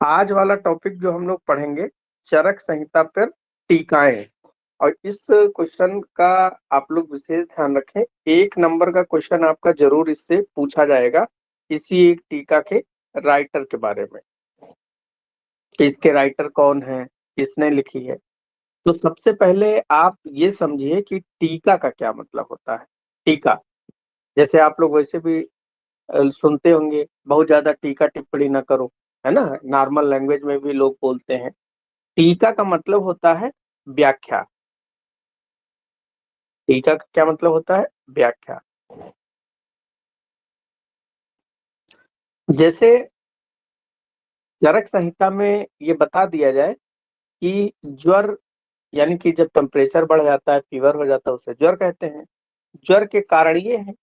आज वाला टॉपिक जो हम लोग पढ़ेंगे, चरक संहिता पर टीकाएं। और इस क्वेश्चन का आप लोग विशेष ध्यान रखें। 1 नंबर का क्वेश्चन आपका जरूर इससे पूछा जाएगा किसी एक टीका के राइटर के बारे में, कि इसके राइटर कौन है, किसने लिखी है। तो सबसे पहले आप ये समझिए कि टीका का क्या मतलब होता है। टीका, जैसे आप लोग वैसे भी सुनते होंगे, बहुत ज्यादा टीका टिप्पणी ना करो, है ना। नॉर्मल लैंग्वेज में भी लोग बोलते हैं। टीका का मतलब होता है व्याख्या। टीका का क्या मतलब होता है? व्याख्या। जैसे चरक संहिता में ये बता दिया जाए कि ज्वर, यानी कि जब टेम्परेचर बढ़ जाता है, फीवर हो जाता है, उसे ज्वर कहते हैं। ज्वर के कारण ये है।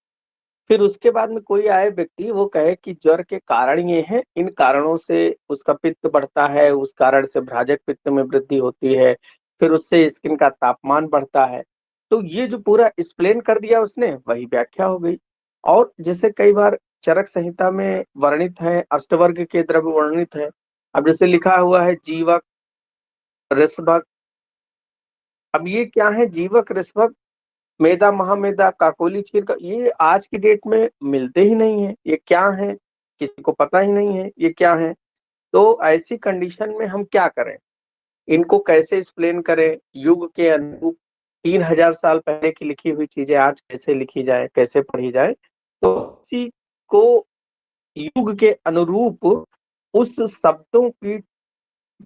फिर उसके बाद में कोई आए व्यक्ति वो कहे कि ज्वर के कारण ये है, इन कारणों से उसका पित्त बढ़ता है, उस कारण से भ्राजक पित्त में वृद्धि होती है, फिर उससे स्किन का तापमान बढ़ता है। तो ये जो पूरा एक्सप्लेन कर दिया उसने, वही व्याख्या हो गई। और जैसे कई बार चरक संहिता में वर्णित है, अष्टवर्ग के द्रव्य वर्णित है। अब जैसे लिखा हुआ है जीवक, ऋषभक। अब ये क्या है? जीवक, ऋषभक, मेदा, महामेदा, काकोली, चीर, ये आज की डेट में मिलते ही नहीं है। ये क्या है, किसी को पता ही नहीं है ये क्या है। तो ऐसी कंडीशन में हम क्या करें, इनको कैसे एक्सप्लेन करें युग के अनुरूप। 3000 साल पहले की लिखी हुई चीजें आज कैसे लिखी जाए, कैसे पढ़ी जाए। तो इसी को युग के अनुरूप उस शब्दों की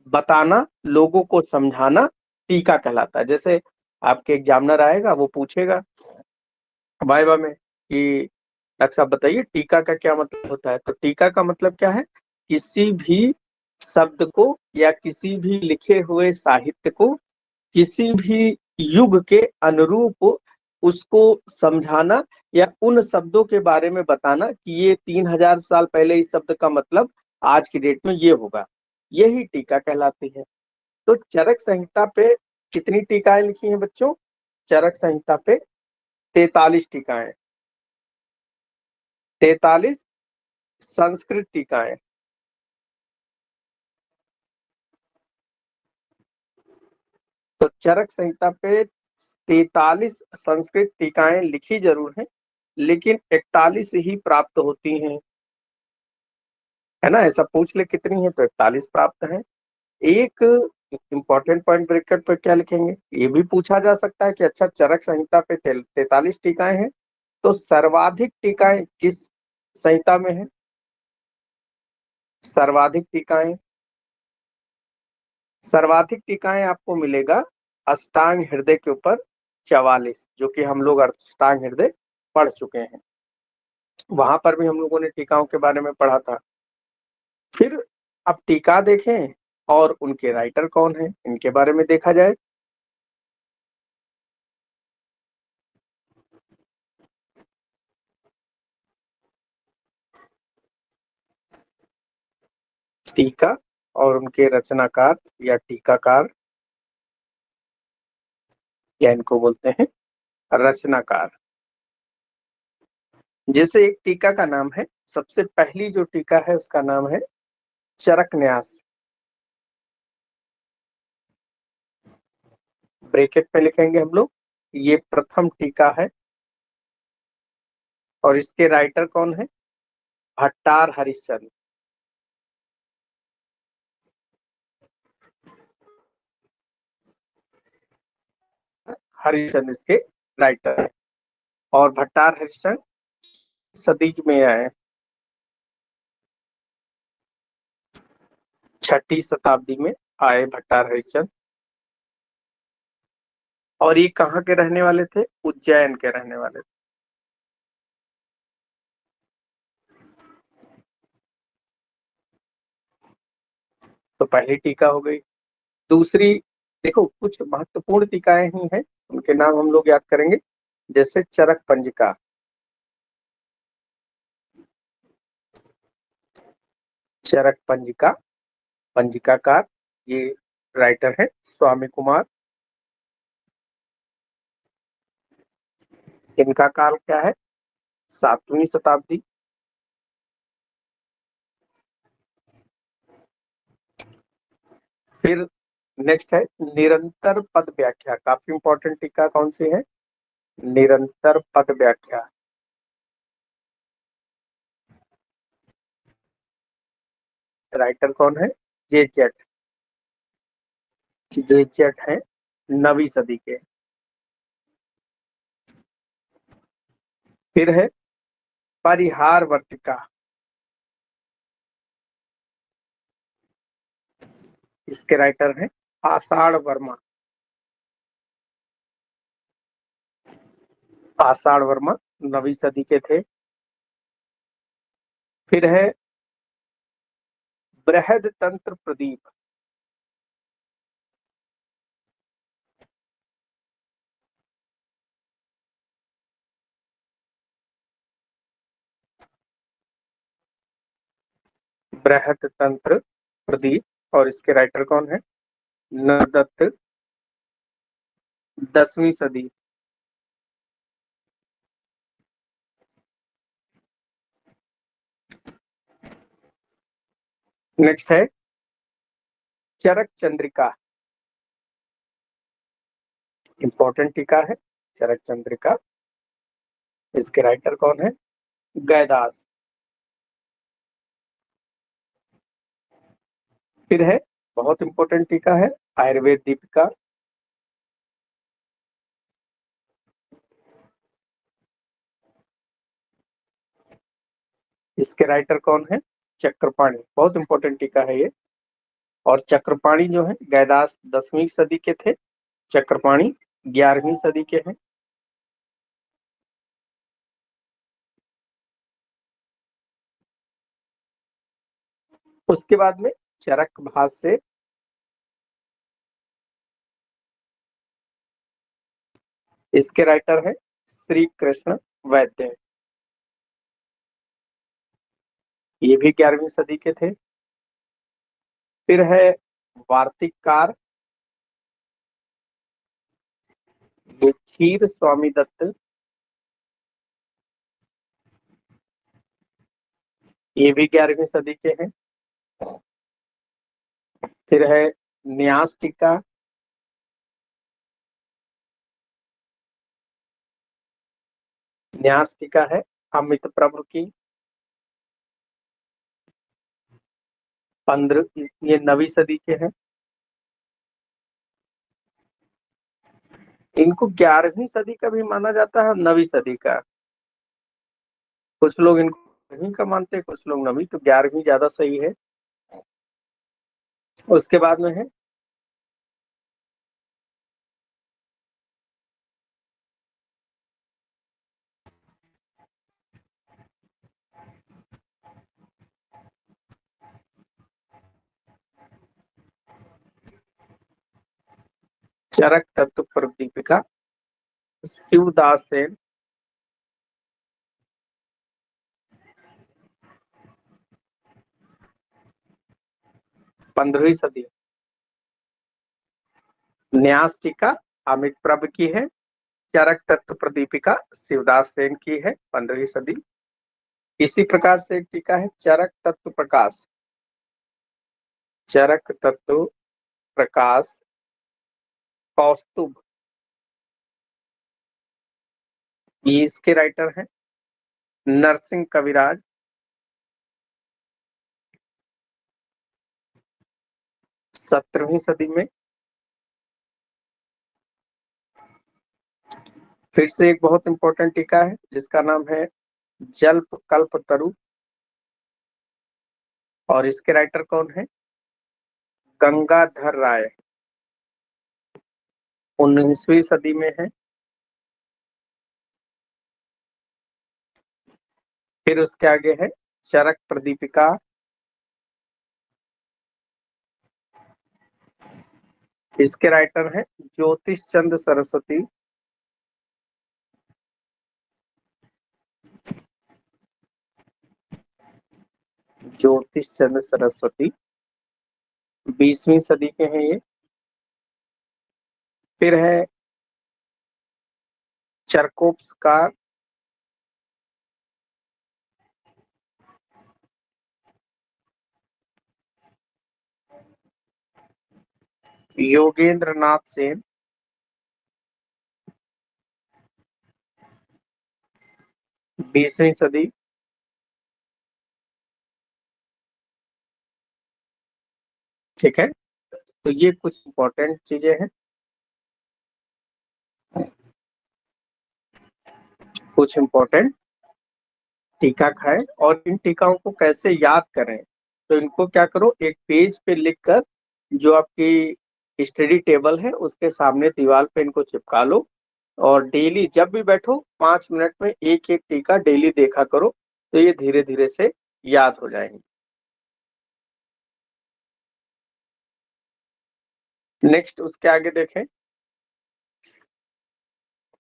बताना, लोगों को समझाना टीका कहलाता है। जैसे आपके एग्जामिनर आएगा, वो पूछेगा वाइवा में कि डॉक्टर साहब बताइए टीका का क्या मतलब होता है। तो टीका का मतलब क्या है? किसी भी शब्द को या किसी भी लिखे हुए साहित्य को किसी भी युग के अनुरूप उसको समझाना, या उन शब्दों के बारे में बताना कि ये 3000 साल पहले इस शब्द का मतलब आज की डेट में ये होगा। यही टीका कहलाती है। तो चरक संहिता पे कितनी टीकाएं लिखी हैं बच्चों? चरक संहिता पे 43 टीकाएं। 43 संस्कृत टीकाएं। तो चरक संहिता पे 43 संस्कृत टीकाएं लिखी जरूर हैं, लेकिन 41 ही प्राप्त होती हैं, है ना। ऐसा पूछ ले कितनी है, तो 41 प्राप्त है। एक इंपॉर्टेंट पॉइंट ब्रैकेट पर क्या लिखेंगे, ये भी पूछा जा सकता है कि अच्छा चरक संहिता पे 43 टीकाएं हैं, तो सर्वाधिक टीकाएं किस संहिता में है? सर्वाधिक टीकाएं, सर्वाधिक टीकाएं आपको मिलेगा अष्टांग हृदय के ऊपर 44, जो कि हम लोग अष्टांग हृदय पढ़ चुके हैं। वहां पर भी हम लोगों ने टीकाओं के बारे में पढ़ा था। फिर अब टीका देखें और उनके राइटर कौन है, इनके बारे में देखा जाए। टीका और उनके रचनाकार या टीकाकार, या इनको बोलते हैं रचनाकार। जैसे एक टीका का नाम है, सबसे पहली जो टीका है उसका नाम है चरक न्यास। ब्रैकेट पे लिखेंगे हम लोग, ये प्रथम टीका है। और इसके राइटर कौन है? भट्टार हरिश्चंद्र। हरिश्चंद्र इसके राइटर है। और भट्टार हरिश्चंद्र सदी में आए, 6ठी शताब्दी में आए भट्टार हरिश्चंद्र। और ये कहाँ के रहने वाले थे? उज्जैन के रहने वाले थे। तो पहली टीका हो गई। दूसरी, देखो कुछ महत्वपूर्ण टीकाएं ही हैं, उनके नाम हम लोग याद करेंगे। जैसे चरक पंजिका, चरक पंजिका, पंजिकाकार, ये राइटर है स्वामी कुमार। इनका काल क्या है? 7वीं शताब्दी। फिर नेक्स्ट है निरंतर पद व्याख्या, काफी इंपॉर्टेंट टीका कौन सी है, निरंतर पद व्याख्या। राइटर कौन है, जे जेट, जे जेट है 9वीं सदी के। फिर है परिहार वर्तिका, इसके राइटर हैं आषाढ़ वर्मा, आषाढ़ वर्मा 9वीं सदी के थे। फिर है बृहद तंत्र प्रदीप, बृहद तंत्र प्रदीप, और इसके राइटर कौन है, नरदत्त, 10वीं सदी। नेक्स्ट है चरक चंद्रिका, इंपॉर्टेंट टीका है चरक चंद्रिका, इसके राइटर कौन है, गैदास। फिर है बहुत इंपॉर्टेंट टीका है आयुर्वेद दीपिका, इसके राइटर कौन है, चक्रपाणी, बहुत इंपॉर्टेंट टीका है ये। और चक्रपाणी जो है गैदास 10वीं सदी के थे, चक्रपाणी 11वीं सदी के हैं। उसके बाद में चरक भाष्य, इसके राइटर है श्री कृष्ण वैद्य, ये भी 11वीं सदी के थे। फिर है वार्तिककार, ये क्षीर स्वामी दत्त, ये भी 11वीं सदी के हैं। फिर है न्यास टीका, न्यास टीका है अमित प्रभु की 15, ये 9वीं सदी के हैं। इनको 11वीं सदी का भी माना जाता है और 9वीं सदी का, कुछ लोग इनको 9वीं का मानते हैं, कुछ लोग 9वीं, तो 11वीं ज्यादा सही है। उसके बाद में है चरक तत्व प्रदीपिका, शिवदास सेन, 15वीं सदी। न्यास टीका अमित प्रभु की है, चरक तत्व प्रदीपिका शिवदास सेन की है, 15वीं सदी। इसी प्रकार से एक टीका है चरक तत्व प्रकाश, चरक तत्व प्रकाश कौस्तुभ, ये इसके राइटर हैं नरसिंह कविराज, 17वीं सदी में। फिर से एक बहुत इंपॉर्टेंट टीका है जिसका नाम है जल्प कल्प तरु, और इसके राइटर कौन है, गंगाधर राय, 19वीं सदी में है। फिर उसके आगे है चरक प्रदीपिका, इसके राइटर हैं ज्योतिष चंद्र सरस्वती, ज्योतिष चंद्र सरस्वती 20वीं सदी के हैं ये। फिर है चरकोप्सकार, योगेंद्र नाथ सेन, 20वीं सदी। ठीक है, तो ये कुछ इंपॉर्टेंट चीजें हैं, कुछ इंपॉर्टेंट टीका खाएं और इन टीकाओं को कैसे याद करें। तो इनको क्या करो, एक पेज पे लिखकर जो आपकी स्टडी टेबल है उसके सामने दीवार पे इनको चिपका लो, और डेली जब भी बैठो 5 मिनट में एक एक टीका डेली देखा करो, तो ये धीरे धीरे से याद हो जाएंगे। नेक्स्ट उसके आगे देखें,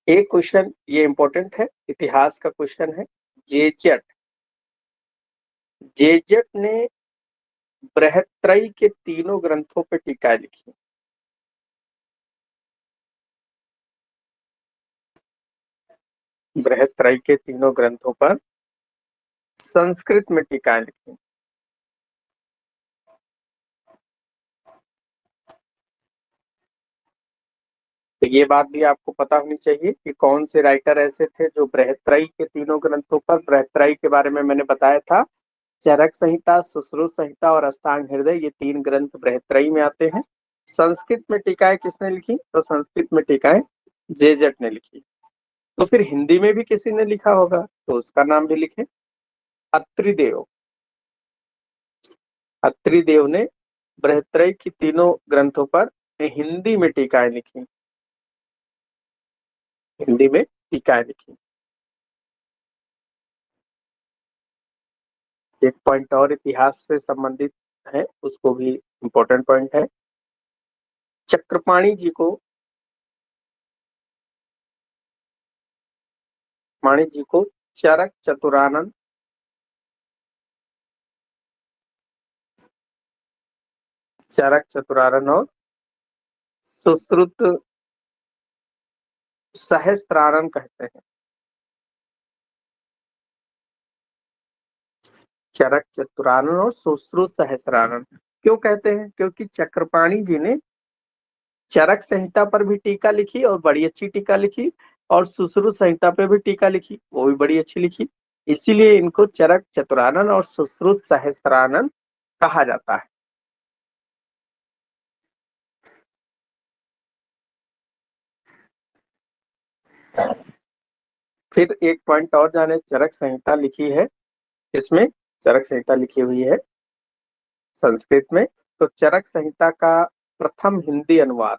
एक क्वेश्चन ये इंपॉर्टेंट है, इतिहास का क्वेश्चन है। जेजट जेजट ने बृहत्त्रयी के तीनों ग्रंथों पर टीका लिखी। बृहत्त्रयी के तीनों ग्रंथों पर संस्कृत में टीकाएं लिखी। तो ये बात भी आपको पता होनी चाहिए कि कौन से राइटर ऐसे थे जो बृहत्त्रयी के तीनों ग्रंथों पर, बृहत्त्रयी के बारे में मैंने बताया था, चरक संहिता, सुश्रुत संहिता और अष्टांग हृदय, ये 3 ग्रंथ बृहत्त्रयी में आते हैं। संस्कृत में टीकाएं किसने लिखी? तो संस्कृत में टीकाएं जेजट ने लिखी। तो फिर हिंदी में भी किसी ने लिखा होगा, तो उसका नाम भी लिखे, अत्रिदेव। अत्रिदेव ने बृहत्त्रयी की तीनों ग्रंथों पर हिंदी में टीकाएं लिखी, हिंदी में टीकाएं लिखी। एक पॉइंट और इतिहास से संबंधित है, उसको भी इम्पोर्टेंट पॉइंट है। चक्रपाणी जी को माणी जी को चरक चतुरानन, चरक चतुरानन और सुश्रुत सहस्त्रानन कहते हैं। चरक चतुरानन और सुश्रुत सहस्त्रानन क्यों कहते हैं? क्योंकि चक्रपाणी जी ने चरक संहिता पर भी टीका लिखी और बड़ी अच्छी टीका लिखी, और सुश्रुत संहिता पे भी टीका लिखी, वो भी बड़ी अच्छी लिखी, इसीलिए इनको चरक चतुरानन और सुश्रुत सहस्त्रानन कहा जाता है। फिर एक पॉइंट और जाने, चरक संहिता लिखी है, इसमें चरक संहिता लिखी हुई है संस्कृत में। तो चरक संहिता का प्रथम हिंदी अनुवाद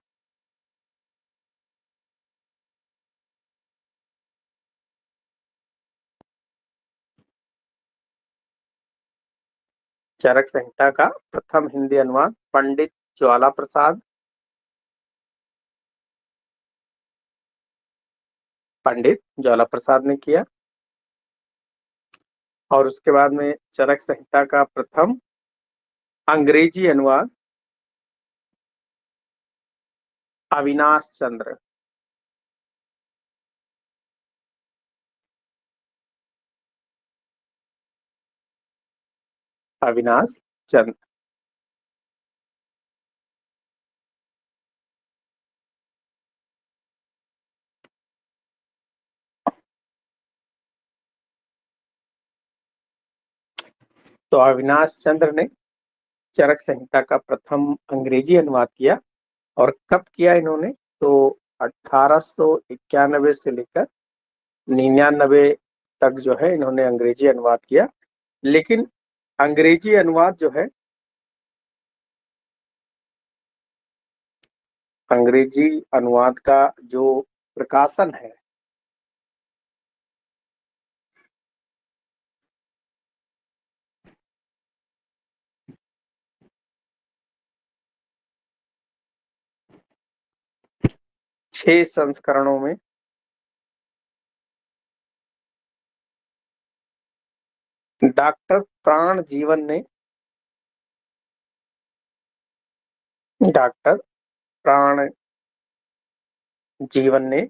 चरक संहिता का प्रथम हिंदी अनुवाद पंडित ज्वाला प्रसाद, पंडित ज्वाला प्रसाद ने किया। और उसके बाद में चरक संहिता का प्रथम अंग्रेजी अनुवाद अविनाश चंद्र, अविनाश चंद्र। तो अविनाश चंद्र ने चरक संहिता का प्रथम अंग्रेजी अनुवाद किया। और कब किया इन्होंने? तो 1891 से लेकर 99 तक जो है इन्होंने अंग्रेजी अनुवाद किया। लेकिन अंग्रेजी अनुवाद जो है, अंग्रेजी अनुवाद का जो प्रकाशन है, छह संस्करणों में डॉक्टर प्राण जीवन ने, डॉक्टर प्राण जीवन ने,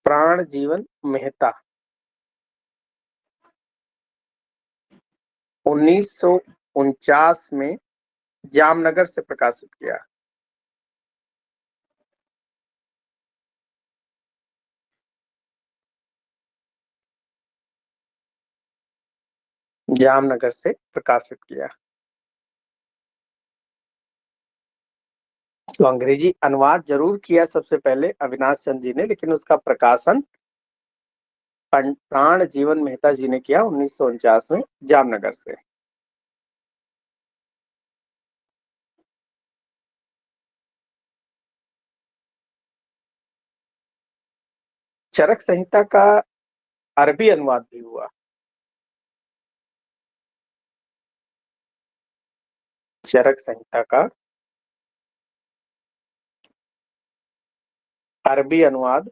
प्राण जीवन मेहता 1949 में जामनगर से प्रकाशित किया। जामनगर से प्रकाशित किया। तो अंग्रेजी अनुवाद जरूर किया सबसे पहले अविनाश चंद्र जी ने, लेकिन उसका प्रकाशन प्राण जीवन मेहता जी ने किया 1949 में जामनगर से। चरक संहिता का अरबी अनुवाद भी हुआ। चरक संहिता का अरबी अनुवाद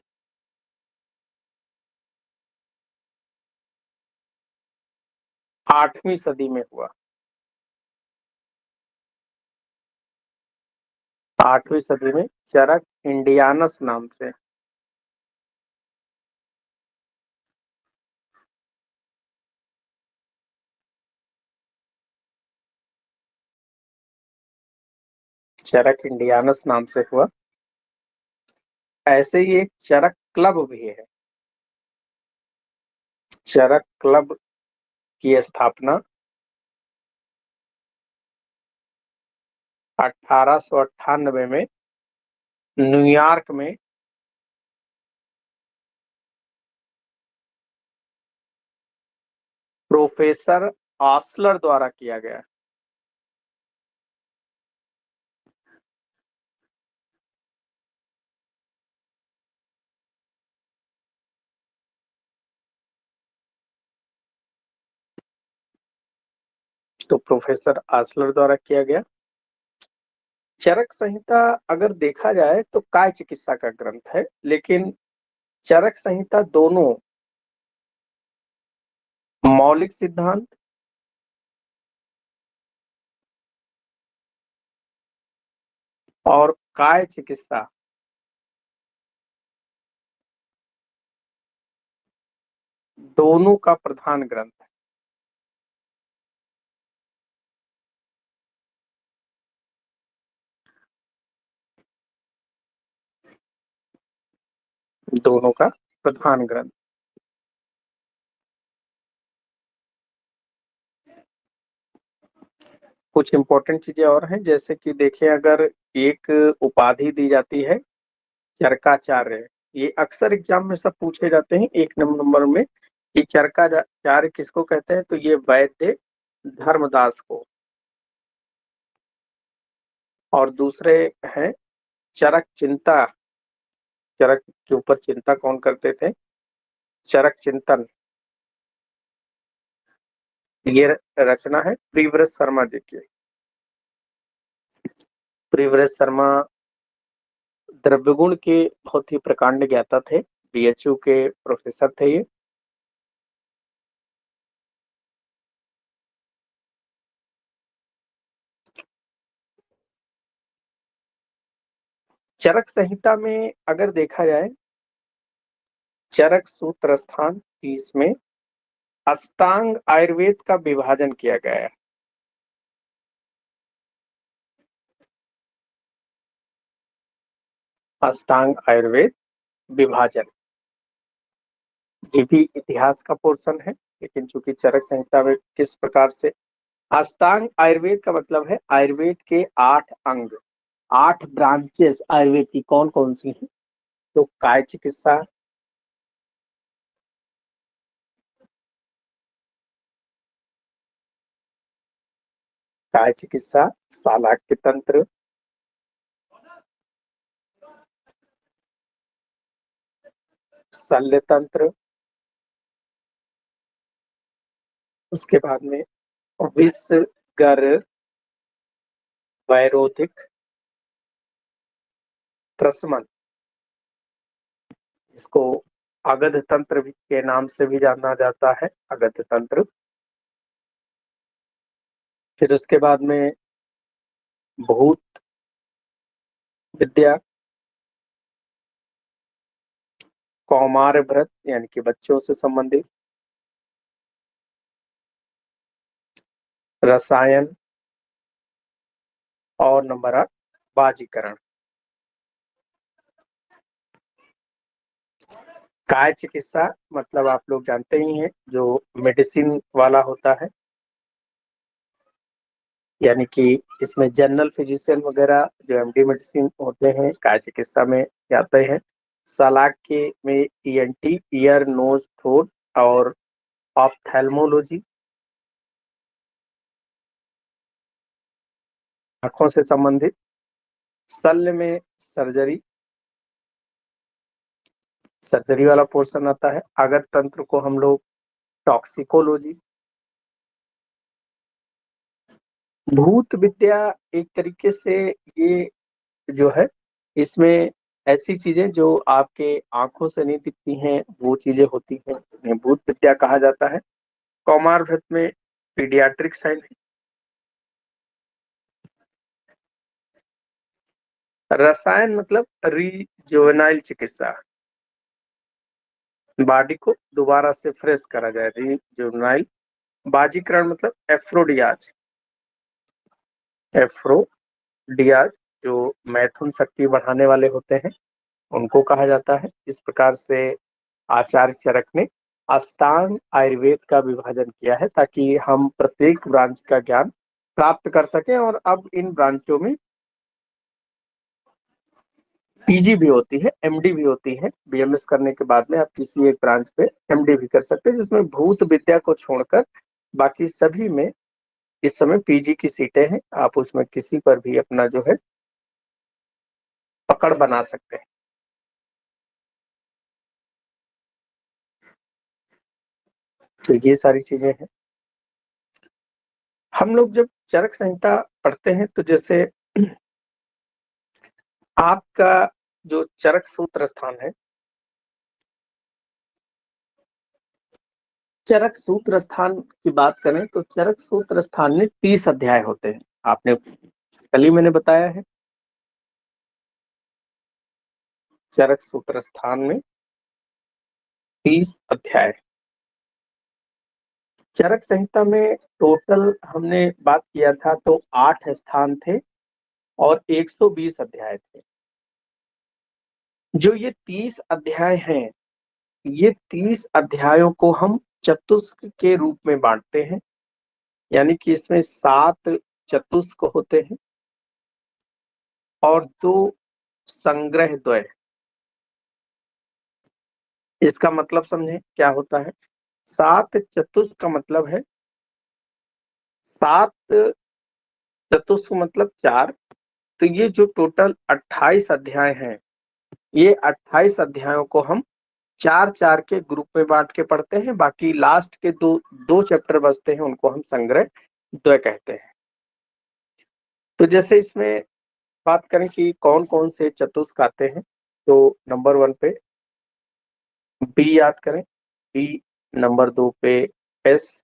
8वीं सदी में हुआ। 8वीं सदी में चरक इंडियानस नाम से। चरक इंडियानस नाम से हुआ। ऐसे ही एक चरक क्लब भी है। चरक क्लब की स्थापना 1898 में न्यूयॉर्क में प्रोफेसर आस्लर द्वारा किया गया। तो प्रोफेसर आस्लर द्वारा किया गया। चरक संहिता अगर देखा जाए तो काय चिकित्सा का ग्रंथ है, लेकिन चरक संहिता दोनों मौलिक सिद्धांत और काय चिकित्सा दोनों का प्रधान ग्रंथ है। दोनों का प्रधान ग्रंथ। कुछ इंपॉर्टेंट चीजें और हैं, जैसे कि देखिए, अगर एक उपाधि दी जाती है चरकाचार्य, ये अक्सर एग्जाम में सब पूछे जाते हैं 1 नंबर में कि चरकाचार्य किसको कहते हैं, तो ये वैद्य धर्मदास को। और दूसरे हैं चरक चिंता। चरक के ऊपर चिंता कौन करते थे? चरक चिंतन। ये रचना है प्रियव्रत शर्मा जी की। प्रियव्रत शर्मा द्रव्यगुण के बहुत ही प्रकांड ज्ञाता थे, बीएचयू के प्रोफेसर थे ये। चरक संहिता में अगर देखा जाए, चरक सूत्र स्थान 30 में अष्टांग आयुर्वेद का विभाजन किया गया है। अष्टांग आयुर्वेद विभाजन ये भी इतिहास का पोर्शन है, लेकिन चूंकि चरक संहिता में किस प्रकार से अष्टांग आयुर्वेद का मतलब है आयुर्वेद के 8 अंग, 8 ब्रांचेस आयुर्वेद की कौन कौन सी है? तो काय चिकित्सा, काय चिकित्सा, शालाक्य तंत्र, शल्य तंत्र, उसके बाद में विषगर वैरोधिक प्रशमन, इसको अगध तंत्र के नाम से भी जाना जाता है, अगध तंत्र। फिर उसके बाद में भूत विद्या, कौमार व्रत यानी कि बच्चों से संबंधित, रसायन, और नंबर 8 बाजीकरण। काय चिकित्सा मतलब आप लोग जानते ही हैं, जो मेडिसिन वाला होता है, यानी कि इसमें जनरल फिजिशियन वगैरह जो एमडी मेडिसिन होते हैं काय चिकित्सा में आते हैं। सलाख के में ईएनटी, ईयर नोज थ्रोट और ऑप्थेल्मोलॉजी, आंखों से संबंधित। शल्य में सर्जरी, सर्जरी वाला पोर्शन आता है। आगत तंत्र को हम लोग टॉक्सिकोलॉजी। भूत विद्या एक तरीके से ये जो है, इसमें ऐसी चीजें जो आपके आंखों से नहीं दिखती हैं वो चीजें होती हैं, इन्हें भूत विद्या कहा जाता है। कौमार व्रत में पीडियाट्रिक साइंस। रसायन मतलब रिजुवेनाइल चिकित्सा, बॉडी को दोबारा से फ्रेश करा जाए, रिजुवेनाइल। बाजीकरण मतलब एफ्रोडियाज, एफ्रोडियाज जो मैथुन शक्ति बढ़ाने वाले होते हैं उनको कहा जाता है। इस प्रकार से आचार्य चरक ने अष्टांग आयुर्वेद का विभाजन किया है ताकि हम प्रत्येक ब्रांच का ज्ञान प्राप्त कर सकें। और अब इन ब्रांचों में पीजी भी होती है, एमडी भी होती है। बीएमएस करने के बाद में आप किसी एक ब्रांच पे एमडी भी कर सकते हैं, जिसमें भूत विद्या को छोड़कर बाकी सभी में इस समय पीजी की सीटें हैं। आप उसमें किसी पर भी अपना जो है पकड़ बना सकते हैं। तो ये सारी चीजें हैं। हम लोग जब चरक संहिता पढ़ते हैं तो जैसे आपका जो चरक सूत्र स्थान है, चरक सूत्र स्थान की बात करें तो चरक सूत्र स्थान में 30 अध्याय होते हैं। आपने कल ही मैंने बताया है, चरक सूत्र स्थान में 30 अध्याय। चरक संहिता में टोटल हमने बात किया था तो 8 स्थान थे और 120 अध्याय थे। जो ये 30 अध्याय हैं, ये 30 अध्यायों को हम चतुष्क के रूप में बांटते हैं, यानी कि इसमें 7 चतुष्क होते हैं और 2 संग्रह द्वय। इसका मतलब समझे क्या होता है। 7 चतुष्क का मतलब है 7 चतुष्क मतलब 4। तो ये जो टोटल 28 अध्याय हैं, ये 28 अध्यायों को हम 4-4 के ग्रुप में बांट के पढ़ते हैं। बाकी लास्ट के दो चैप्टर बचते हैं, उनको हम संग्रह द्वय कहते हैं। तो जैसे इसमें बात करें कि कौन कौन से चतुष्क आते हैं, तो नंबर 1 पे बी याद करें, बी। नंबर 2 पे एस।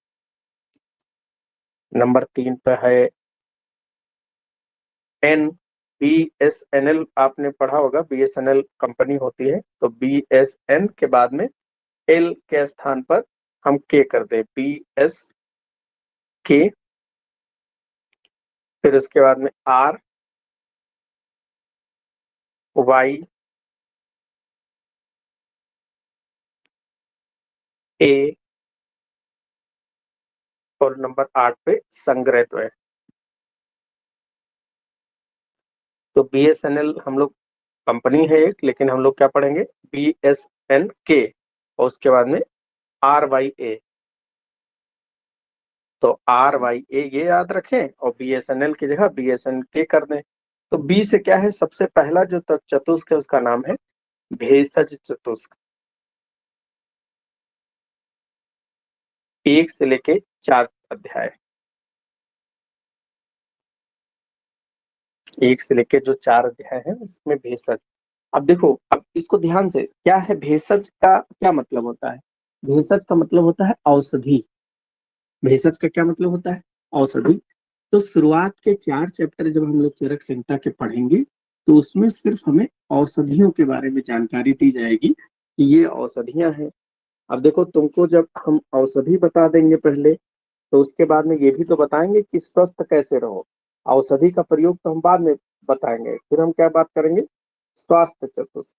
नंबर 3 पे है एन। BSNL आपने पढ़ा होगा, BSNL कंपनी होती है, तो BSN के बाद में एल के स्थान पर हम के कर दे, BSK। फिर उसके बाद में R, Y, A और नंबर 8 पे संग्रह द्वय। तो BSNL हम लोग कंपनी है एक, लेकिन हम लोग क्या पढ़ेंगे, BSNK और उसके बाद में RYA। तो RYA ये याद रखें और BSNL की जगह BSNK कर दें। तो बी से क्या है, सबसे पहला जो चतुष्क है उसका नाम है भेषज चतुष्क। 1 से लेके 4 अध्याय, 1 से लेके जो 4 अध्याय है उसमें भेषज। अब देखो, अब इसको ध्यान से, क्या है भेषज का क्या मतलब होता है। भेषज का मतलब होता है औषधि। भेषज का क्या मतलब होता है, औषधि। तो शुरुआत के 4 चैप्टर जब हम लोग चरक संहिता के पढ़ेंगे तो उसमें सिर्फ हमें औषधियों के बारे में जानकारी दी जाएगी कि ये औषधियां हैं। अब देखो, तुमको जब हम औषधि बता देंगे पहले, तो उसके बाद में ये भी तो बताएंगे कि स्वस्थ कैसे रहो। औषधि का प्रयोग तो हम बाद में बताएंगे। फिर हम क्या बात करेंगे, स्वास्थ्य चतुष्क।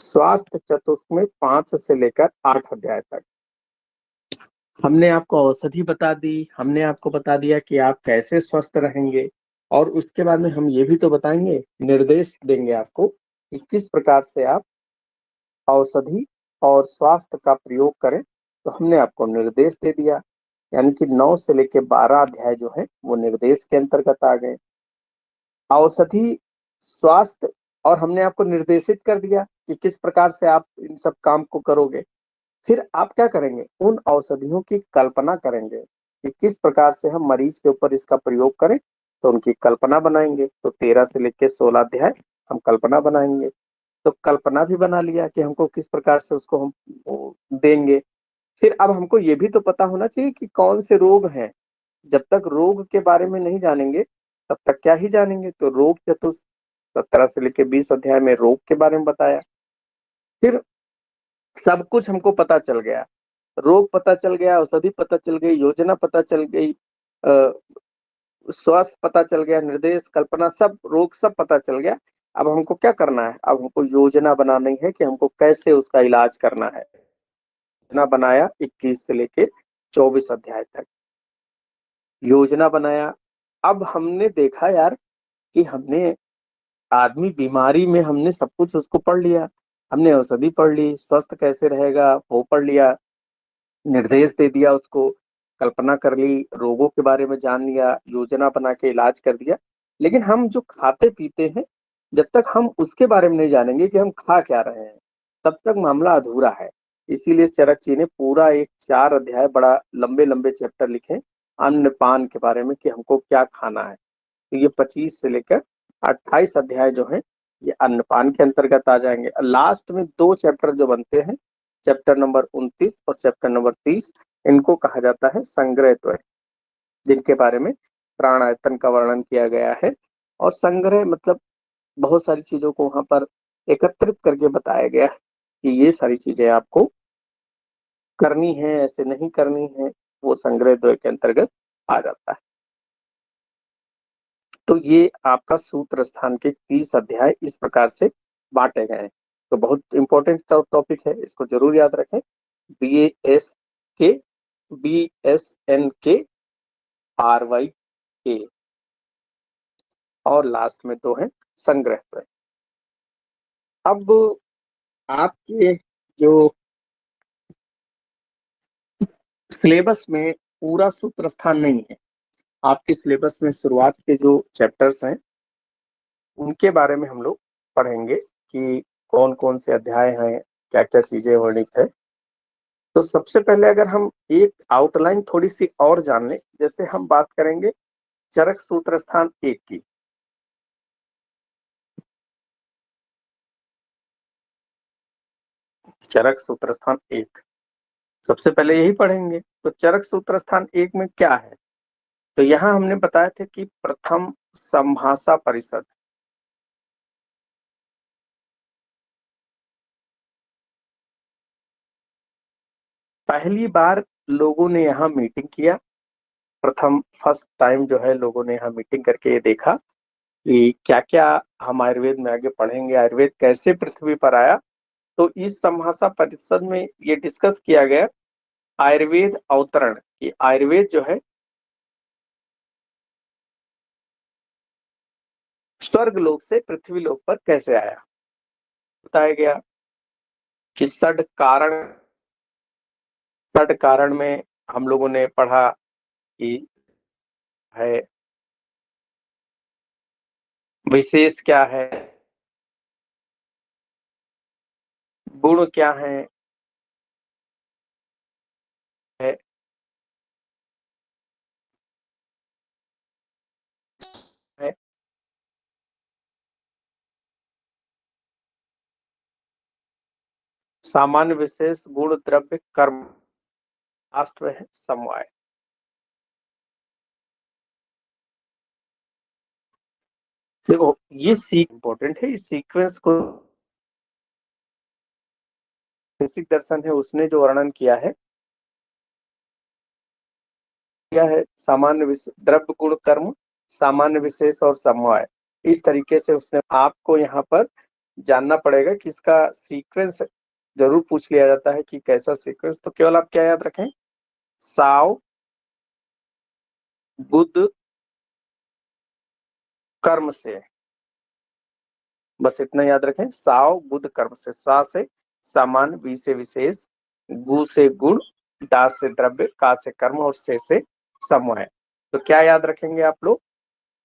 स्वास्थ्य चतुष्क में 5 से लेकर 8 अध्याय तक हमने आपको औषधि बता दी, हमने आपको बता दिया कि आप कैसे स्वस्थ रहेंगे, और उसके बाद में हम ये भी तो बताएंगे, निर्देश देंगे आपको कि किस प्रकार से आप औषधि और स्वास्थ्य का प्रयोग करें। तो हमने आपको निर्देश दे दिया, यानी कि 9 से लेकर 12 अध्याय जो है वो निर्देश के अंतर्गत आ गए। औषधि, स्वास्थ्य, और हमने आपको निर्देशित कर दिया कि किस प्रकार से आप इन सब काम को करोगे। फिर आप क्या करेंगे, उन औषधियों की कल्पना करेंगे कि किस प्रकार से हम मरीज के ऊपर इसका प्रयोग करें, तो उनकी कल्पना बनाएंगे। तो 13 से लेकर 16 अध्याय हम कल्पना बनाएंगे। तो कल्पना भी बना लिया कि हमको किस प्रकार से उसको हम देंगे। फिर अब हमको ये भी तो पता होना चाहिए कि कौन से रोग हैं। जब तक रोग के बारे में नहीं जानेंगे तब तक क्या ही जानेंगे। तो रोग चतुष्क 17 से लेकर 20 अध्याय में रोग के बारे में बताया। फिर सब कुछ हमको पता चल गया, रोग पता चल गया, औषधि पता चल गई, योजना पता चल गई, स्वास्थ्य पता चल गया, निर्देश, कल्पना, सब रोग सब पता चल गया। अब हमको क्या करना है, अब हमको योजना बनानी है कि हमको कैसे उसका इलाज करना है। योजना बनाया 21 से लेके 24 अध्याय तक योजना बनाया। अब हमने देखा यार कि हमने आदमी बीमारी में हमने सब कुछ उसको पढ़ लिया, हमने औषधि पढ़ ली, स्वस्थ कैसे रहेगा वो पढ़ लिया, निर्देश दे दिया उसको, कल्पना कर ली, रोगों के बारे में जान लिया, योजना बना के इलाज कर दिया। लेकिन हम जो खाते पीते हैं, जब तक हम उसके बारे में नहीं जानेंगे कि हम खा क्या रहे हैं, तब तक मामला अधूरा है। इसीलिए चरक जी ने पूरा एक 4 अध्याय बड़ा लंबे लंबे चैप्टर लिखे अन्न पान के बारे में कि हमको क्या खाना है। तो ये 25 से लेकर 28 अध्याय जो है ये अन्नपान के अंतर्गत आ जाएंगे। लास्ट में 2 चैप्टर जो बनते हैं, चैप्टर नंबर 29 और चैप्टर नंबर 30, इनको कहा जाता है संग्रह द्वय, जिनके बारे में प्राणायतन का वर्णन किया गया है। और संग्रह मतलब बहुत सारी चीजों को वहां पर एकत्रित करके बताया गया है कि ये सारी चीजें आपको करनी है, ऐसे नहीं करनी है, वो संग्रह द्वय के अंतर्गत आ जाता है। तो ये आपका सूत्र स्थान के 30 अध्याय इस प्रकार से बांटे गए हैं। तो बहुत इंपॉर्टेंट टॉपिक है, इसको जरूर याद रखें। BSNK और लास्ट में 2 है संग्रह द्वय। अब आपके जो सिलेबस में पूरा सूत्र स्थान नहीं है, आपके सिलेबस में शुरुआत के जो चैप्टर्स हैं उनके बारे में हम लोग पढ़ेंगे कि कौन कौन से अध्याय हैं, क्या क्या चीजें वर्णित है। तो सबसे पहले अगर हम एक आउटलाइन थोड़ी सी और जान लें, जैसे हम बात करेंगे चरक सूत्र स्थान 1 की। चरक सूत्र स्थान 1 सबसे पहले यही पढ़ेंगे। तो चरक सूत्र स्थान 1 में क्या है, तो यहां हमने बताया था कि प्रथम संभाषा परिषद, पहली बार लोगों ने यहाँ मीटिंग किया, प्रथम फर्स्ट टाइम जो है लोगों ने यहाँ मीटिंग करके ये देखा कि क्या क्या हम आयुर्वेद में आगे पढ़ेंगे, आयुर्वेद कैसे पृथ्वी पर आया। तो इस संभाषा परिषद में ये डिस्कस किया गया आयुर्वेद अवतरण, कि आयुर्वेद जो है स्वर्ग लोक से पृथ्वी लोक पर कैसे आया। बताया गया कि षड कारण में हम लोगों ने पढ़ा कि है विशेष क्या है, गुण क्या है सामान्य विशेष गुण द्रव्य कर्म, लास्ट में है समवाय। देखो ये सीख इंपॉर्टेंट है, इस सीक्वेंस को बेसिक दर्शन है उसने जो वर्णन किया है दिया है सामान्य द्रव्य गुण कर्म, सामान्य विशेष और समवाय। इस तरीके से उसने आपको यहाँ पर जानना पड़ेगा कि इसका सीक्वेंस जरूर पूछ लिया जाता है कि कैसा सीक्वेंस। तो केवल आप क्या याद रखें, साव बुध कर्म से, बस इतना याद रखें। साव बुध कर्म से, सा से सामान्य, वी से विशेष, गु से गुण, दा से द्रव्य, का से कर्म और से समूह। तो क्या याद रखेंगे आप लोग,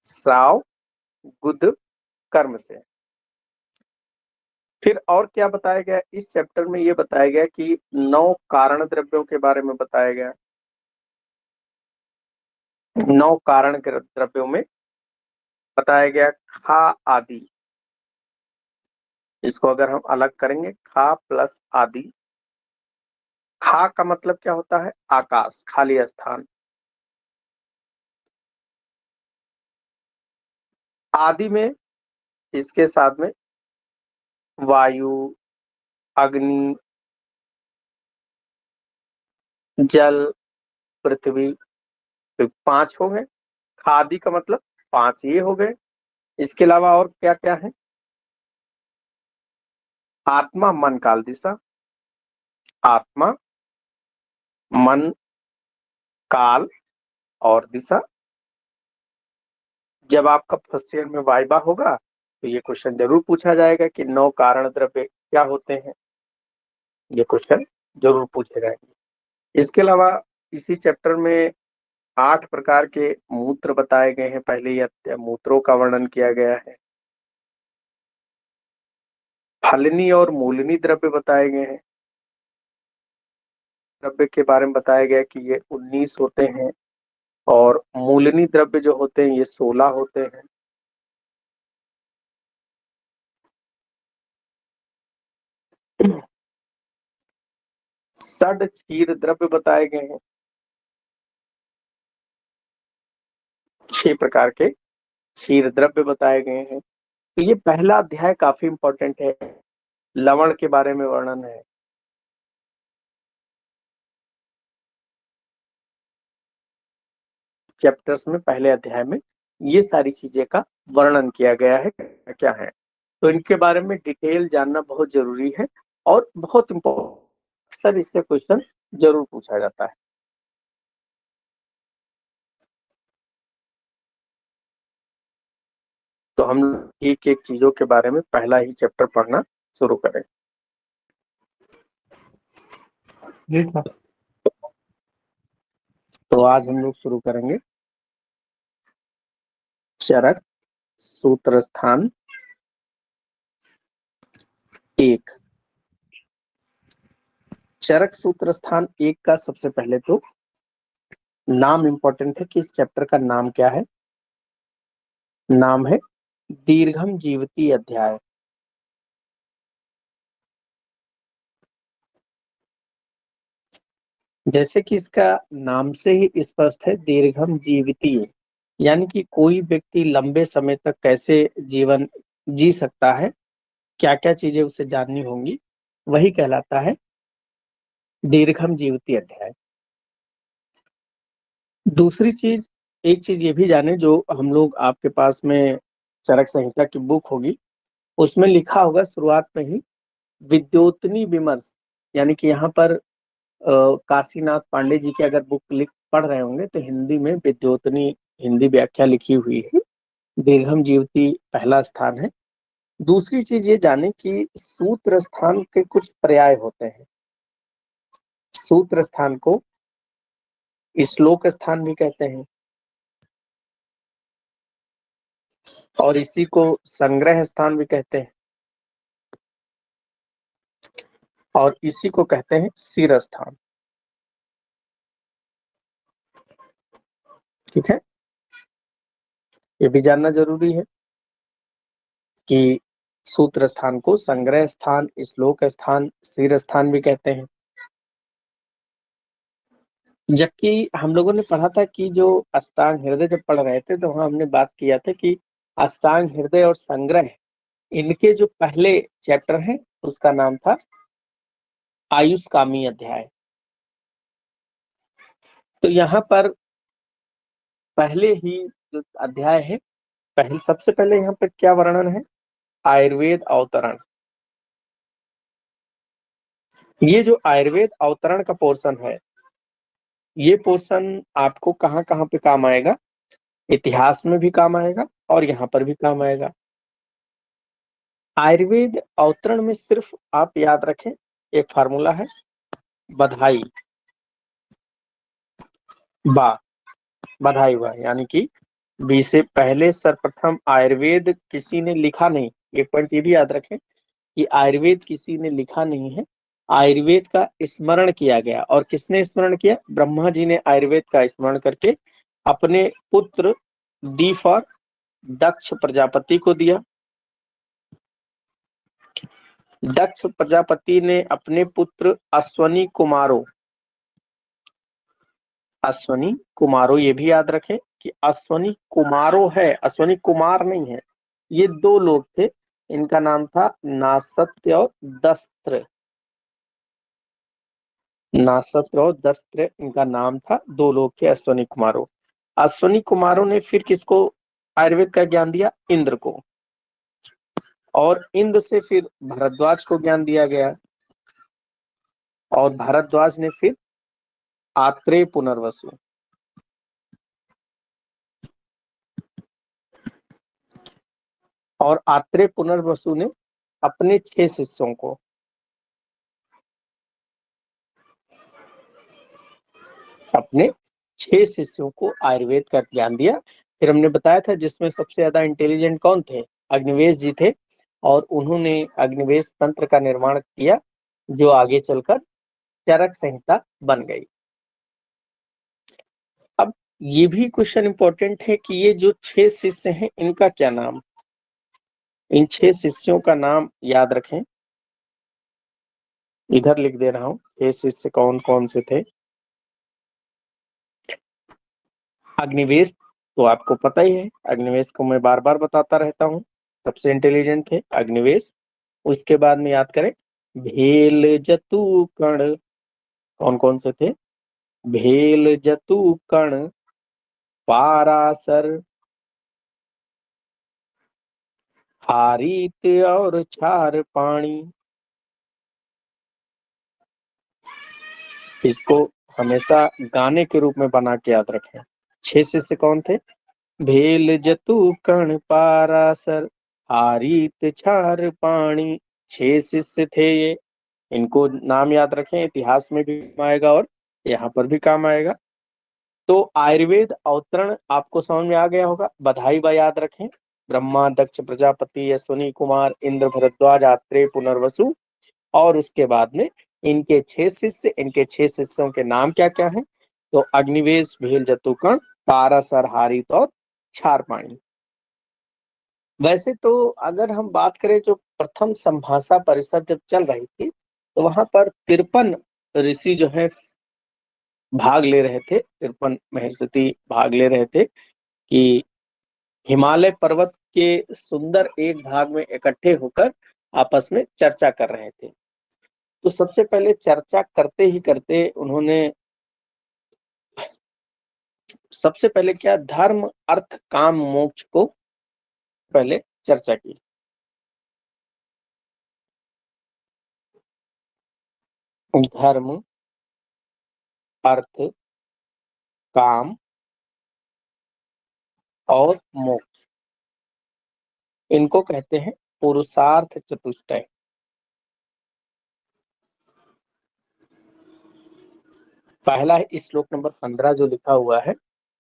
साव बुध कर्म से। फिर और क्या बताया गया इस चैप्टर में, ये बताया गया कि 9 कारण द्रव्यों के बारे में बताया गया। 9 कारण द्रव्यों में बताया गया खा आदि। इसको अगर हम अलग करेंगे, खा प्लस आदि, खा का मतलब क्या होता है, आकाश, खाली स्थान। आदि में इसके साथ में वायु, अग्नि, जल, पृथ्वी, तो 5 हो गए। खादी का मतलब 5 ये हो गए। इसके अलावा और क्या क्या है, आत्मा, मन, काल, दिशा। आत्मा, मन, काल और दिशा। जब आपका फर्स्ट ईयर में वाइवा होगा तो ये क्वेश्चन जरूर पूछा जाएगा कि 9 कारण द्रव्य क्या होते हैं, ये क्वेश्चन जरूर पूछे जाएंगे। इसके अलावा इसी चैप्टर में 8 प्रकार के मूत्र बताए गए हैं। पहले ये मूत्रों का वर्णन किया गया है। फलनी और मूलनी द्रव्य बताए गए हैं। द्रव्य के बारे में बताया गया कि ये 19 होते हैं और मूलनी द्रव्य जो होते हैं ये 16 होते हैं। षड क्षीर द्रव्य बताए गए हैं। 6 प्रकार के क्षीर द्रव्य बताए गए हैं। तो ये पहला अध्याय काफी इंपॉर्टेंट है, लवण के बारे में वर्णन है। चैप्टर्स में पहले अध्याय में ये सारी चीजें का वर्णन किया गया है क्या है, तो इनके बारे में डिटेल जानना बहुत जरूरी है और बहुत इम्पोर्टेंट। अक्सर इससे क्वेश्चन जरूर पूछा जाता है। तो हम एक एक चीजों के बारे में पहला ही चैप्टर पढ़ना शुरू करें। तो आज हम लोग शुरू करेंगे चरक सूत्र स्थान 1। चरक सूत्र स्थान 1 का सबसे पहले तो नाम इंपॉर्टेंट है कि इस चैप्टर का नाम क्या है। नाम है दीर्घम जीवती अध्याय। जैसे कि इसका नाम से ही स्पष्ट है, दीर्घम जीवती, यानी कि कोई व्यक्ति लंबे समय तक कैसे जीवन जी सकता है, क्या क्या चीजें उसे जाननी होंगी, वही कहलाता है दीर्घम जीवती अध्याय। दूसरी चीज, एक चीज ये भी जाने, जो हम लोग आपके पास में चरक संहिता की बुक होगी उसमें लिखा होगा शुरुआत में ही विद्योतनी विमर्श, यानी कि यहाँ पर काशीनाथ पांडे जी की अगर बुक लिख पढ़ रहे होंगे तो हिंदी में विद्योतनी हिंदी व्याख्या लिखी हुई है। दीर्घम जीवती पहला स्थान है। दूसरी चीज ये जाने कि सूत्र स्थान के कुछ पर्याय होते हैं। सूत्र स्थान को श्लोक स्थान भी कहते हैं और इसी को संग्रह स्थान भी कहते हैं और इसी को कहते हैं सिर स्थान। ठीक है, ये भी जानना जरूरी है कि सूत्र स्थान को संग्रह स्थान, श्लोक स्थान, सिर स्थान भी कहते हैं। जबकि हम लोगों ने पढ़ा था कि जो अष्टांग हृदय जब पढ़ रहे थे तो वहां हमने बात किया था कि अष्टांग हृदय और संग्रह, इनके जो पहले चैप्टर है उसका नाम था आयुष कामी अध्याय। तो यहाँ पर पहले ही जो अध्याय है, सबसे पहले यहाँ पर क्या वर्णन है? आयुर्वेद अवतरण। ये जो आयुर्वेद अवतरण का पोर्शन है, ये पोर्शन आपको कहाँ कहाँ पे काम आएगा? इतिहास में भी काम आएगा और यहाँ पर भी काम आएगा। आयुर्वेद अवतरण में सिर्फ आप याद रखें, एक फार्मूला है, बधाई बा, बधाई बा, यानी कि बी से पहले सर्वप्रथम आयुर्वेद किसी ने लिखा नहीं। एक पॉइंट ये भी याद रखें कि आयुर्वेद किसी ने लिखा नहीं है, आयुर्वेद का स्मरण किया गया। और किसने स्मरण किया? ब्रह्मा जी ने आयुर्वेद का स्मरण करके अपने पुत्र डी फॉर दक्ष प्रजापति को दिया। दक्ष प्रजापति ने अपने पुत्र अश्वनी कुमारो, ये भी याद रखें कि अश्वनी कुमारो है, अश्वनी कुमार नहीं है। ये दो लोग थे, इनका नाम था नासत्य और दस्त्र। नासत्र और दस्त्र इनका नाम था, दो लोग थे अश्वनी कुमारों। अश्वनी कुमारों ने फिर किसको आयुर्वेद का ज्ञान दिया? इंद्र को। और इंद्र से फिर भरद्वाज को ज्ञान दिया गया, और भरद्वाज ने फिर आत्रेय पुनर्वसु। और आत्रेय पुनर्वसु ने अपने 6 शिष्यों को, अपने 6 शिष्यों को आयुर्वेद का ज्ञान दिया। फिर हमने बताया था जिसमें सबसे ज्यादा इंटेलिजेंट कौन थे? अग्निवेश जी थे। और उन्होंने अग्निवेश तंत्र का निर्माण किया, जो आगे चलकर चरक संहिता बन गई। अब ये भी क्वेश्चन इंपॉर्टेंट है कि ये जो 6 शिष्य हैं, इनका क्या नाम? इन 6 शिष्यों का नाम याद रखें, इधर लिख दे रहा हूं। 6 शिष्य कौन कौन से थे? अग्निवेश तो आपको पता ही है, अग्निवेश को मैं बार बार बताता रहता हूँ, सबसे इंटेलिजेंट थे अग्निवेश। उसके बाद में याद करें, भेल जतु कण, कौन कौन से थे? भेल जतु कण, पारासर, हारीत और छार पाणी। इसको हमेशा गाने के रूप में बना के याद रखें। 6 शिष्य कौन थे? भेल जतु कण पारासर हारीत छार पाणी, 6 शिष्य थे ये। इनको नाम याद रखें, इतिहास में भी काम आएगा और यहाँ पर भी काम आएगा। तो आयुर्वेद अवतरण आपको समझ में आ गया होगा। बधाई बा याद रखें, ब्रह्मा, दक्ष प्रजापति, अश्वनी कुमार, इंद्र, भरद्वाज, आत्रेय, पुनर्वसु। और उसके बाद में इनके 6 शिष्य, इनके 6 शिष्यों के नाम क्या क्या हैं? तो अग्निवेश, भेल जतुकर्ण, पारासर, हारित और क्षारपाणी। वैसे तो अगर हम बात करें, जो प्रथम संभाषा परिषद जब चल रही थी, तो वहां पर 53 ऋषि जो है भाग ले रहे थे, 53 महर्षि भाग ले रहे थे कि हिमालय पर्वत के सुंदर एक भाग में इकट्ठे होकर आपस में चर्चा कर रहे थे। तो सबसे पहले चर्चा करते ही करते उन्होंने सबसे पहले क्या, धर्म अर्थ काम मोक्ष को पहले चर्चा की। धर्म अर्थ काम और मोक्ष, इनको कहते हैं पुरुषार्थ चतुष्टय। पहला है श्लोक नंबर 15 जो लिखा हुआ है,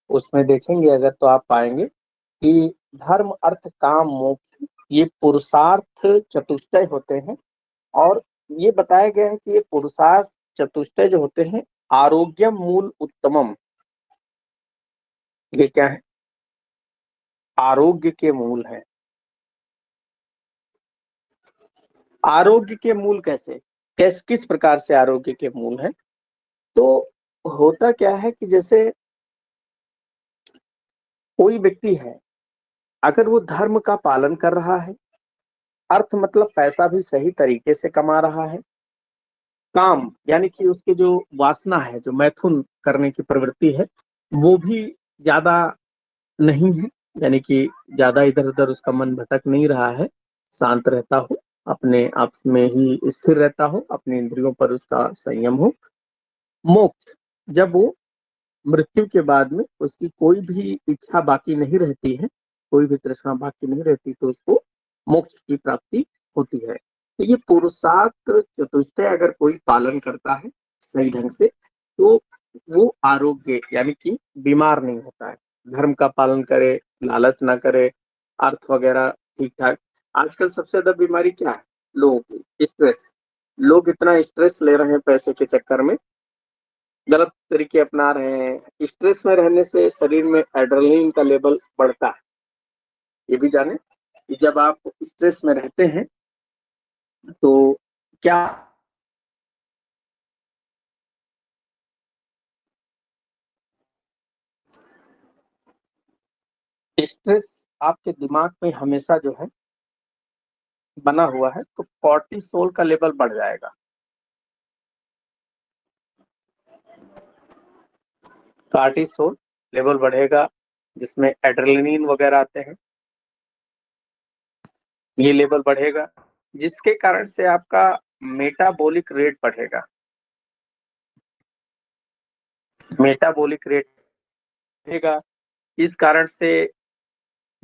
उसमें देखेंगे अगर तो आप पाएंगे कि धर्म अर्थ काम मोक्ष ये पुरुषार्थ चतुष्टय होते हैं। और ये बताया गया है कि ये पुरुषार्थ चतुष्टय जो होते हैं, आरोग्यम मूल उत्तमम, ये क्या है? आरोग्य के मूल है। आरोग्य के मूल कैसे, किस प्रकार से आरोग्य के मूल है? तो होता क्या है कि जैसे कोई व्यक्ति है, अगर वो धर्म का पालन कर रहा है, अर्थ मतलब पैसा भी सही तरीके से कमा रहा है, काम यानी कि उसकी जो वासना है, जो मैथुन करने की प्रवृत्ति है, वो भी ज्यादा नहीं है, यानी कि ज्यादा इधर उधर उसका मन भटक नहीं रहा है, शांत रहता हो, अपने आप में ही स्थिर रहता हो, अपनी इंद्रियों पर उसका संयम हो। मोक्ष, जब वो मृत्यु के बाद में उसकी कोई भी इच्छा बाकी नहीं रहती है, कोई भी तृष्णा बाकी नहीं रहती, तो उसको मोक्ष की प्राप्ति होती है। तो ये पुरुषार्थ चतुष्टय अगर कोई पालन करता है सही ढंग से, तो वो आरोग्य यानी कि बीमार नहीं होता है। धर्म का पालन करे, लालच ना करे, अर्थ वगैरह ठीक ठाक। आजकल सबसे ज्यादा बीमारी क्या है लोगों की? स्ट्रेस। लोग इतना स्ट्रेस ले रहे हैं पैसे के चक्कर में, गलत तरीके अपना रहे हैं। स्ट्रेस में रहने से शरीर में एड्रेनलिन का लेवल बढ़ता है। ये भी जाने कि जब आप स्ट्रेस में रहते हैं तो क्या स्ट्रेस आपके दिमाग में हमेशा जो है बना हुआ है, तो कॉर्टिसोल का लेवल बढ़ जाएगा। कॉर्टिसोल लेवल बढ़ेगा, जिसमें एड्रेनलिन वगैरह आते हैं, ये लेवल बढ़ेगा, जिसके कारण से आपका मेटाबॉलिक रेट बढ़ेगा। मेटाबॉलिक रेट बढ़ेगा, इस कारण से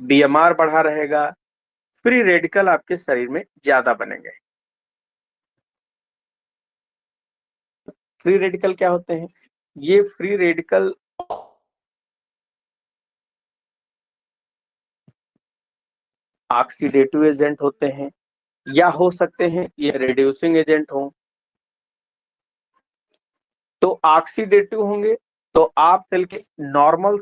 बीएमआर बढ़ा रहेगा, फ्री रेडिकल आपके शरीर में ज्यादा बनेंगे। फ्री रेडिकल क्या होते हैं? ये फ्री रेडिकल ऑक्सीडेटिव एजेंट होते हैं, या हो सकते हैं ये रिड्यूसिंग एजेंट हो। तो ऑक्सीडेटिव होंगे तो आप सेल के नॉर्मल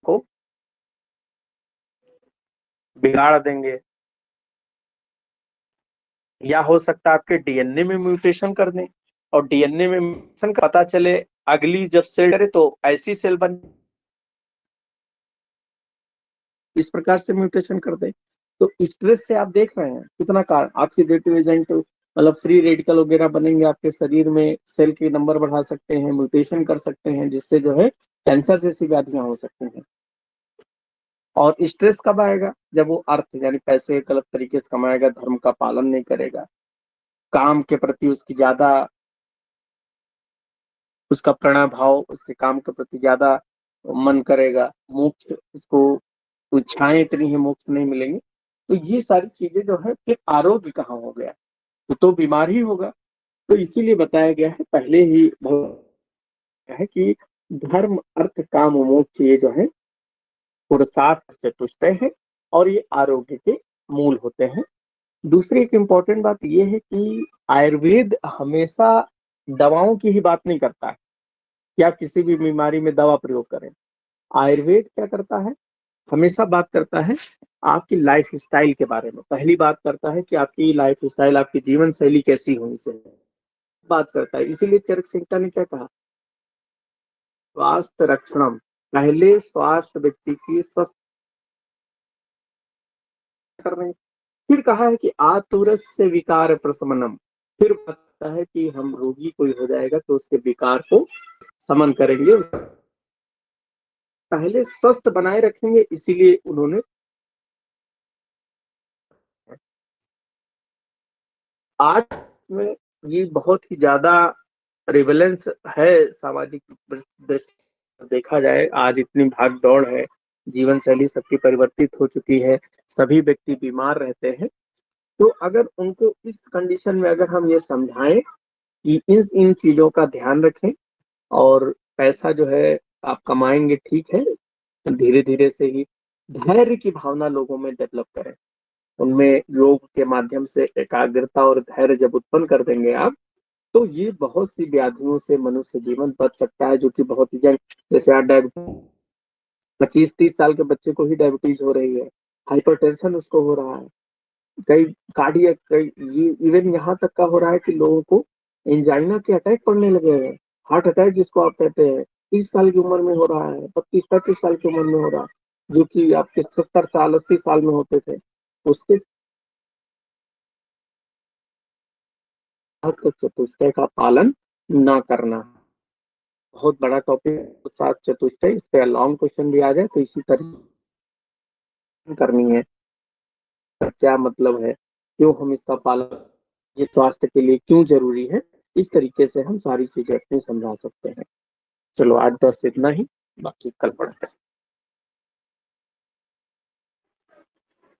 को बिगाड़ देंगे, या हो सकता है आपके डीएनए में म्यूटेशन कर दें, और डीएनए में म्यूटेशन का पता चले, अगली जब सेल करे तो ऐसी सेल बन, इस प्रकार से म्यूटेशन कर दे। तो स्ट्रेस से आप देख रहे हैं कितना कारण ऑक्सीडेटिव एजेंट, मतलब फ्री रेडिकल वगैरह बनेंगे आपके शरीर में, सेल के नंबर बढ़ा सकते हैं, म्यूटेशन कर सकते हैं, जिससे जो है कैंसर जैसी व्याधियां हो सकती हैं। और स्ट्रेस कब आएगा? जब वो अर्थ यानी पैसे गलत तरीके से कमाएगा, धर्म का पालन नहीं करेगा, काम के प्रति उसकी ज्यादा, उसका प्रणय भाव उसके काम के प्रति ज्यादा मन करेगा, मोक्ष उसको इच्छाएं इतनी है, मोक्ष नहीं मिलेंगे। तो ये सारी चीजें जो है, फिर आरोग्य कहाँ हो गया? तो बीमार ही होगा। तो इसीलिए बताया गया है पहले ही है कि धर्म अर्थ काम और मोक्ष ये जो है पुरुषार्थ चतुष्टय है, और ये आरोग्य के मूल होते हैं। दूसरी एक इम्पोर्टेंट बात यह है कि आयुर्वेद हमेशा दवाओं की ही बात नहीं करता है कि आप किसी भी बीमारी में दवा प्रयोग करें। आयुर्वेद क्या करता है? हमेशा बात करता है आपकी लाइफ स्टाइल के बारे में। पहली बात करता है कि आपकी लाइफ स्टाइल, आपकी जीवन शैली कैसी होनी चाहिए, बात करता है। इसीलिए चरक संहिता ने क्या कहा? स्वास्थ्य रक्षणम, पहले स्वास्थ्य व्यक्ति की स्वस्थ करने। फिर कहा है कि आतुरस से विकार प्रशमनम, फिर बताता है कि हम रोगी कोई हो जाएगा तो उसके विकार को समन करेंगे, पहले स्वस्थ बनाए रखेंगे। इसीलिए उन्होंने आज में ये बहुत ही ज्यादा रिवेलेंस है सामाजिक दृष्टि से देखा जाए। आज इतनी भाग दौड़ है, जीवन शैली सबकी परिवर्तित हो चुकी है, सभी व्यक्ति बीमार रहते हैं। तो अगर उनको इस कंडीशन में अगर हम ये समझाएं कि इन इन चीजों का ध्यान रखें, और पैसा जो है आप कमाएंगे ठीक है, धीरे धीरे से ही धैर्य की भावना लोगों में डेवलप करें। उनमें योग के माध्यम से एकाग्रता और धैर्य जब उत्पन्न कर देंगे आप, तो ये बहुत सी व्याधियों से मनुष्य जीवन बच सकता है, जो कि बहुत ही जल्द, जैसे आज डायबिटीज 25-30 साल के बच्चे को ही डायबिटीज हो रही है, हाइपरटेंशन उसको हो रहा है, कई कार्डियक, कई इवन यहाँ तक का हो रहा है कि लोगों को एंजाइना के अटैक पड़ने लगे हैं। हार्ट अटैक जिसको आप कहते हैं 30 साल की उम्र में हो रहा है, 32-35 साल की उम्र में हो रहा है, जो कि आपके 70 साल 80 साल में होते थे। उसके साथ चतुष्टय का पालन ना करना। बहुत बड़ा टॉपिक, सात चतुष्टय, इस पे लॉन्ग क्वेश्चन भी आ जाए तो इसी तरह करनी है, क्या मतलब है, क्यों हम इसका पालन, ये स्वास्थ्य के लिए क्यों जरूरी है, इस तरीके से हम सारी चीजें अपनी समझा सकते हैं। चलो आज बस इतना ही, बाकी कल पढ़ते हैं।